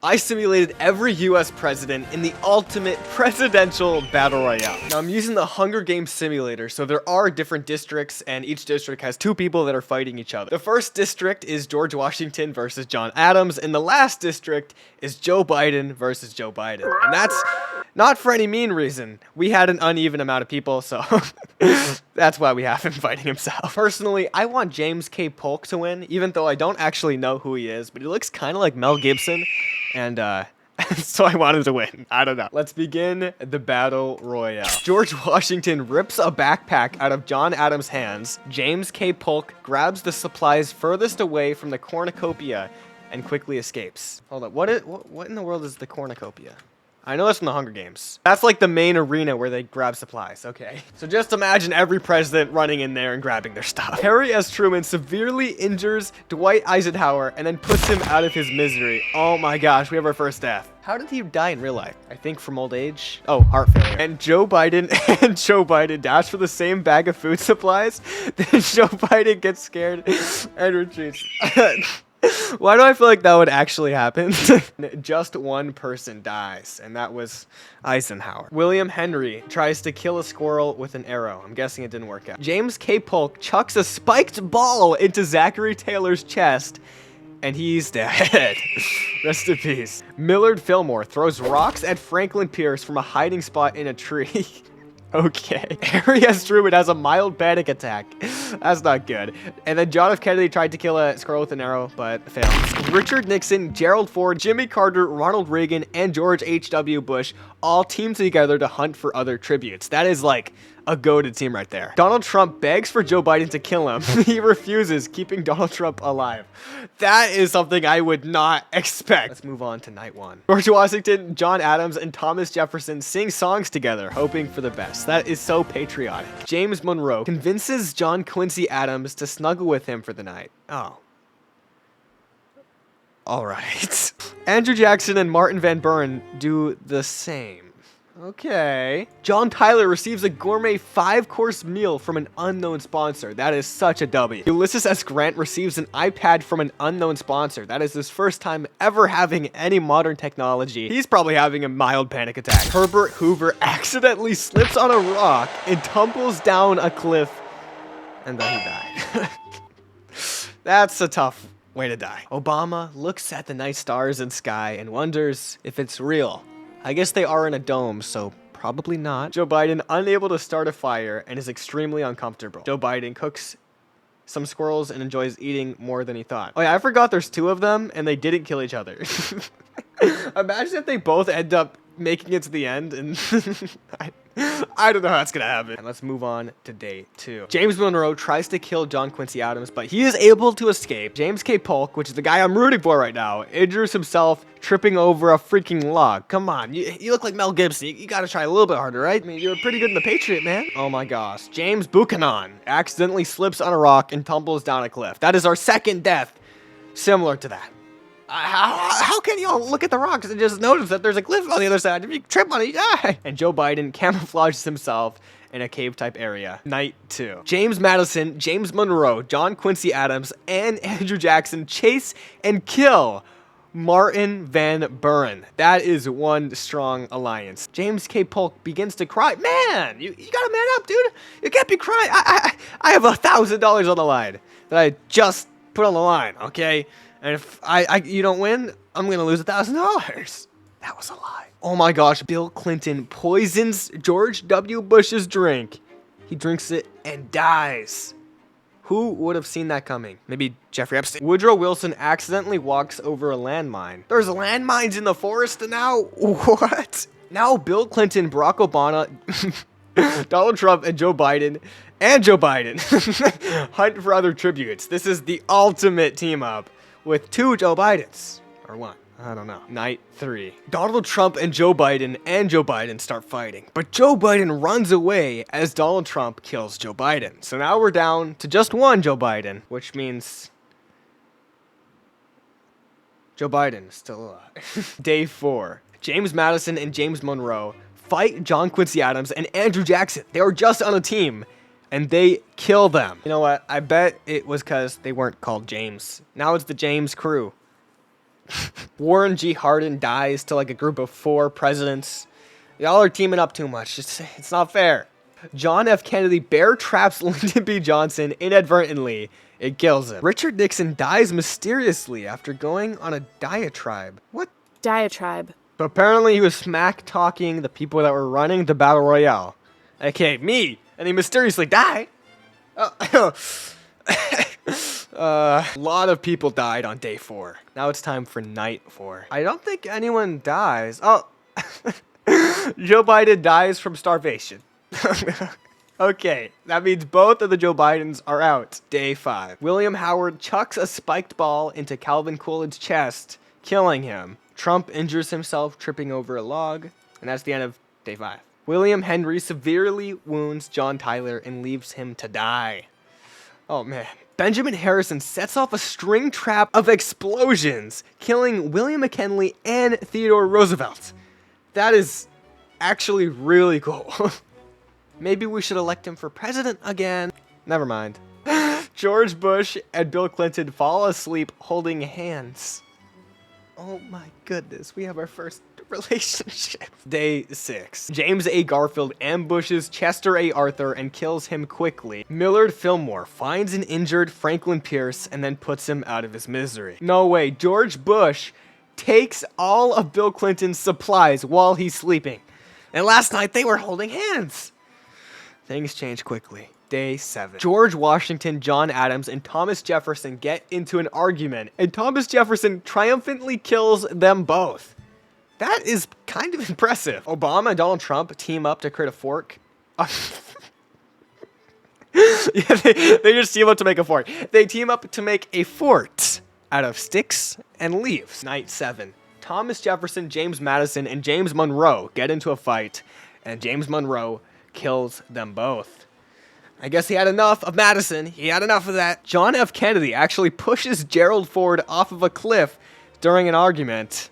I simulated every US president in the ultimate presidential battle royale. Now I'm using the Hunger Games simulator, so there are different districts and each district has two people that are fighting each other. The first district is George Washington versus John Adams, and the last district is Joe Biden versus Joe Biden. And that's not for any mean reason. We had an uneven amount of people, so that's why we have him fighting himself. Personally, I want James K. Polk to win, even though I don't actually know who he is, but he looks kind of like Mel Gibson. And, so I wanted to win. I don't know. Let's begin the battle royale. George Washington rips a backpack out of John Adams' hands. James K. Polk grabs the supplies furthest away from the cornucopia and quickly escapes. Hold up. What in the world is the cornucopia? I know that's from the Hunger Games. That's like the main arena where they grab supplies. Okay. So just imagine every president running in there and grabbing their stuff. Harry S. Truman severely injures Dwight Eisenhower and then puts him out of his misery. Oh my gosh, we have our first death. How did he die in real life? I think from old age. Oh, heart failure. And Joe Biden dash for the same bag of food supplies. Then Joe Biden gets scared and retreats. Why do I feel like that would actually happen? Just one person dies, and that was Eisenhower. William Henry tries to kill a squirrel with an arrow. I'm guessing it didn't work out. James K. Polk chucks a spiked ball into Zachary Taylor's chest, and he's dead. Rest in peace. Millard Fillmore throws rocks at Franklin Pierce from a hiding spot in a tree. Okay. Harry S. Truman has a mild panic attack. That's not good. And then John F. Kennedy tried to kill a squirrel with an arrow, but failed. Richard Nixon, Gerald Ford, Jimmy Carter, Ronald Reagan, and George H.W. Bush all teamed together to hunt for other tributes. That is like a goated team right there. Donald Trump begs for Joe Biden to kill him. He refuses, keeping Donald Trump alive. That is something I would not expect. Let's move on to night one. George Washington, John Adams, and Thomas Jefferson sing songs together, hoping for the best. That is so patriotic. James Monroe convinces John Quincy Adams to snuggle with him for the night. Oh. All right. Andrew Jackson and Martin Van Buren do the same. Okay. John Tyler receives a gourmet 5-course meal from an unknown sponsor. That is such a W. Ulysses S. Grant receives an iPad from an unknown sponsor. That is his first time ever having any modern technology. He's probably having a mild panic attack. Herbert Hoover accidentally slips on a rock and tumbles down a cliff, and then he died. That's a tough way to die. Obama looks at the night stars and sky and wonders if it's real. I guess they are in a dome, so probably not. Joe Biden unable to start a fire and is extremely uncomfortable. Joe Biden cooks some squirrels and enjoys eating more than he thought. Oh yeah, I forgot there's two of them and they didn't kill each other. Imagine if they both end up making it to the end and I don't know how that's gonna happen. And let's move on to day 2. James Monroe tries to kill John Quincy Adams, but he is able to escape. James K. Polk, which is the guy I'm rooting for right now, injures himself tripping over a freaking log. Come on, you look like Mel Gibson. You gotta try a little bit harder, right? I mean, you were pretty good in The Patriot, man. Oh my gosh. James Buchanan accidentally slips on a rock and tumbles down a cliff. That is our second death similar to that. How can you all look at the rocks and just notice that there's a cliff on the other side? If you trip on it, you die. And Joe Biden camouflages himself in a cave-type area. Night 2. James Madison, James Monroe, John Quincy Adams, and Andrew Jackson chase and kill Martin Van Buren. That is one strong alliance. James K. Polk begins to cry. Man, you gotta man up, dude. You can't be crying. I have $1,000 on the line that I just put on the line, okay? And if you don't win, I'm gonna lose $1,000. That was a lie. Oh my gosh, Bill Clinton poisons George W. Bush's drink. He drinks it and dies. Who would have seen that coming? Maybe Jeffrey Epstein. Woodrow Wilson accidentally walks over a landmine. There's landmines in the forest now? What? Now Bill Clinton, Barack Obama, Donald Trump, and Joe Biden hunt for other tributes. This is the ultimate team up with 2 Joe Bidens. Or 1. I don't know. Night 3. Donald Trump and Joe Biden start fighting. But Joe Biden runs away as Donald Trump kills Joe Biden. So now we're down to just 1 Joe Biden, which means Joe Biden is still alive. Day 4. James Madison and James Monroe fight John Quincy Adams and Andrew Jackson. They were just on a team. And they kill them. You know what? I bet it was because they weren't called James. Now it's the James crew. Warren G. Hardin dies to like a group of 4 presidents. Y'all are teaming up too much. It's not fair. John F. Kennedy bear traps Lyndon B. Johnson inadvertently. It kills him. Richard Nixon dies mysteriously after going on a diatribe. What? Diatribe. But apparently he was smack-talking the people that were running the Battle Royale. Okay, me. And he mysteriously died. A lot of people died on day 4. Now it's time for night 4. I don't think anyone dies. Oh, Joe Biden dies from starvation. Okay, that means both of the Joe Bidens are out. Day 5. William Howard chucks a spiked ball into Calvin Coolidge's chest, killing him. Trump injures himself tripping over a log, and that's the end of day 5. William Henry severely wounds John Tyler and leaves him to die. Oh man. Benjamin Harrison sets off a string trap of explosions, killing William McKinley and Theodore Roosevelt. That is actually really cool. Maybe we should elect him for president again. Never mind. George Bush and Bill Clinton fall asleep holding hands. Oh my goodness, we have our first relationship. Day 6. James A. Garfield ambushes Chester A. Arthur and kills him quickly. Millard Fillmore finds an injured Franklin Pierce and then puts him out of his misery. No way, George Bush takes all of Bill Clinton's supplies while he's sleeping. And last night they were holding hands. Things change quickly. Day 7. George Washington, John Adams, and Thomas Jefferson get into an argument, and Thomas Jefferson triumphantly kills them both. That is kind of impressive. Obama and Donald Trump team up to create a fork. Yeah, they just team up to make a fork. They team up to make a fort out of sticks and leaves. Night 7. Thomas Jefferson, James Madison, and James Monroe get into a fight, and James Monroe kills them both. I guess he had enough of Madison. He had enough of that. John F. Kennedy actually pushes Gerald Ford off of a cliff during an argument,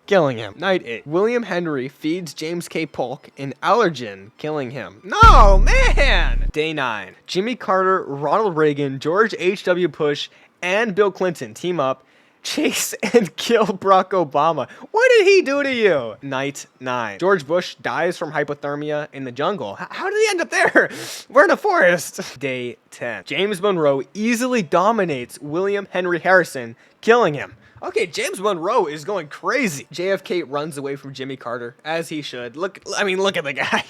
killing him. Night 8. William Henry feeds James K. Polk an allergen, killing him. No, man! Day 9. Jimmy Carter, Ronald Reagan, George H.W. Bush, and Bill Clinton team up, chase and kill Barack Obama. What did he do to you? Night 9. George Bush dies from hypothermia in the jungle. How did he end up there? We're in a forest. Day 10. James Monroe easily dominates William Henry Harrison, killing him. Okay, James Monroe is going crazy. JFK runs away from Jimmy Carter, as he should. Look at the guy.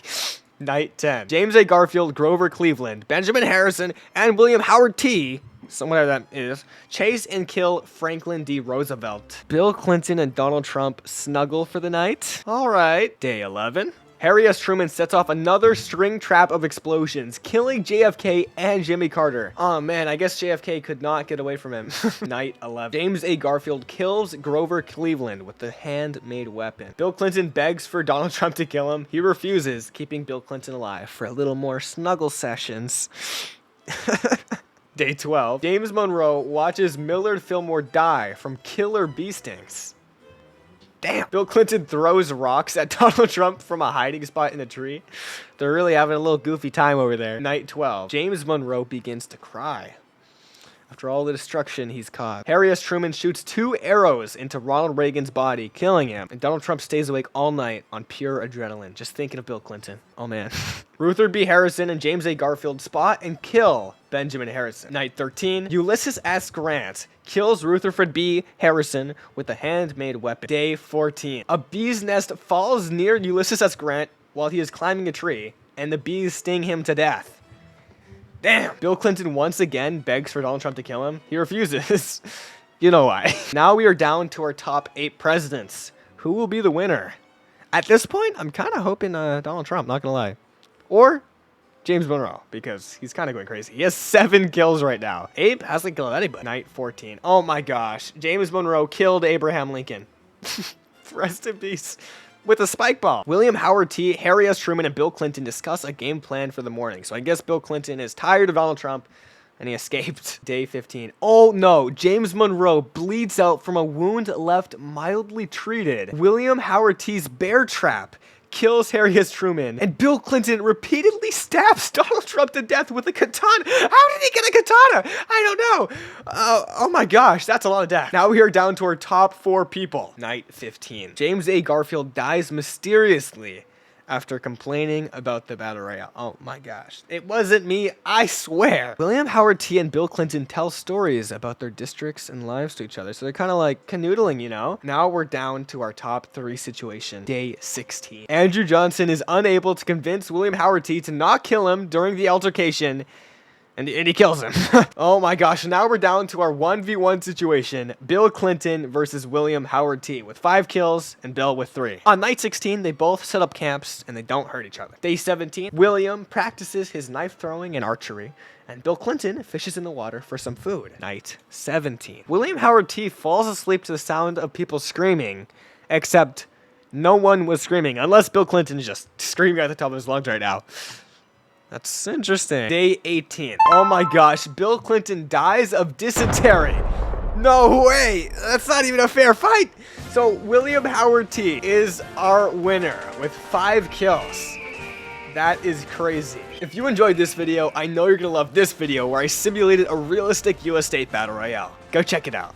Night 10. James A. Garfield, Grover Cleveland, Benjamin Harrison, and William Howard T., somewhere that is, chase and kill Franklin D. Roosevelt. Bill Clinton and Donald Trump snuggle for the night. All right. Day 11. Harry S. Truman sets off another string trap of explosions, killing JFK and Jimmy Carter. Oh man, I guess JFK could not get away from him. Night 11. James A. Garfield kills Grover Cleveland with the handmade weapon. Bill Clinton begs for Donald Trump to kill him. He refuses, keeping Bill Clinton alive for a little more snuggle sessions. Day 12. James Monroe watches Millard Fillmore die from killer bee stings. Damn. Bill Clinton throws rocks at Donald Trump from a hiding spot in a tree. They're really having a little goofy time over there. Night 12. James Monroe begins to cry after all the destruction he's caused. Harry S. Truman shoots 2 arrows into Ronald Reagan's body, killing him. And Donald Trump stays awake all night on pure adrenaline, just thinking of Bill Clinton. Oh man. Rutherford B. Harrison and James A. Garfield spot and kill Benjamin Harrison. Night 13. Ulysses S. Grant kills Rutherford B. Harrison with a handmade weapon. Day 14. A bee's nest falls near Ulysses S. Grant while he is climbing a tree, and the bees sting him to death. Damn. Bill Clinton once again begs for Donald Trump to kill him. He refuses. You know why. Now we are down to our top 8 presidents. Who will be the winner? At this point, I'm kind of hoping Donald Trump, not gonna lie. Or James Monroe, because he's kind of going crazy. He has 7 kills right now. Abe hasn't killed anybody. Night 14. Oh my gosh. James Monroe killed Abraham Lincoln. Rest in peace. With a spike ball. William Howard T., Harry S. Truman, and Bill Clinton discuss a game plan for the morning. So I guess Bill Clinton is tired of Donald Trump and he escaped. Day 15. Oh no, James Monroe bleeds out from a wound left mildly treated. William Howard T.'s bear trap kills Harry S. Truman, and Bill Clinton repeatedly stabs Donald Trump to death with a katana. How did he get a katana? I don't know. Oh my gosh, that's a lot of death. Now we are down to our top 4 people. Night 15. James A. Garfield dies mysteriously after complaining about the battle royale. Oh my gosh. It wasn't me, I swear. William Howard T and Bill Clinton tell stories about their districts and lives to each other. So they're kind of like canoodling, you know? Now we're down to our top 3 situation. Day 16. Andrew Johnson is unable to convince William Howard T to not kill him during the altercation. And he kills him. Oh my gosh, now we're down to our 1v1 situation. Bill Clinton versus William Howard T with 5 kills and Bill with 3. On night 16, they both set up camps and they don't hurt each other. Day 17, William practices his knife throwing and archery, and Bill Clinton fishes in the water for some food. Night 17, William Howard T falls asleep to the sound of people screaming, except no one was screaming, unless Bill Clinton is just screaming at the top of his lungs right now. That's interesting. Day 18. Oh my gosh, Bill Clinton dies of dysentery. No way, that's not even a fair fight. So William Howard T is our winner with 5 kills. That is crazy. If you enjoyed this video, I know you're gonna love this video where I simulated a realistic US state battle royale. Go check it out.